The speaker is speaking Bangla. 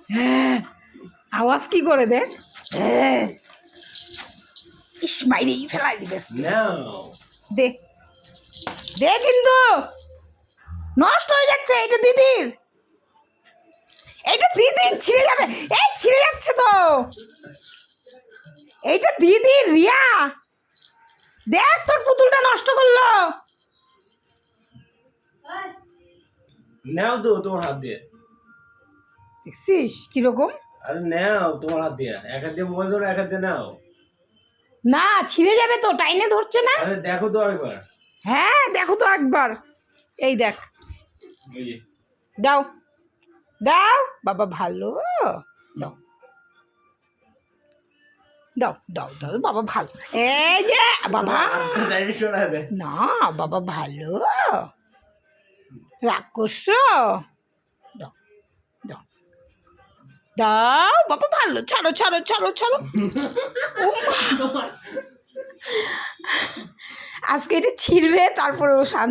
হ্যাঁ, আওয়াজ কি করে দেখ। হ্যাঁ, ইস মাইরেই ফেলাই দিবে। দে দে, কিন্তু নষ্ট হয়ে যাচ্ছে। এটা দিদির, এটা দিদির ছিঁড়ে যাবে। এই ছিঁড়ে যাচ্ছে তো, এইটা দিদির। রিয়া দেখ, তোর পুতুলটা নষ্ট করলো। নাও তো তোমার হাত দিয়ে। দেখছিস কিরকম? আরে নাও তোমার হাত দিয়ে, এক হাত দিয়ে মোবাইল ধরো, এক হাত দিয়ে নাও। না, ছিঁড়ে যাবে তো, টাইনে ধরছে না। আরে দেখো তো আরেকবার। হ্যাঁ দেখো তো একবার, এই দেখ। এই যে। দাও দাও বাবা, ভালো। দাও দাও দাও দাও বাবা, ভালো। এই যে বাবা, সাইডে সরা দে। না বাবা ভালো, রাগ করছো। দাও দাও দাও বাবা, ভালো। ছাড়ো ছাড়ো ছাড়ো ছাড়ো। আজকে এটা ছিঁড়বে, তারপরে ও শান্তি।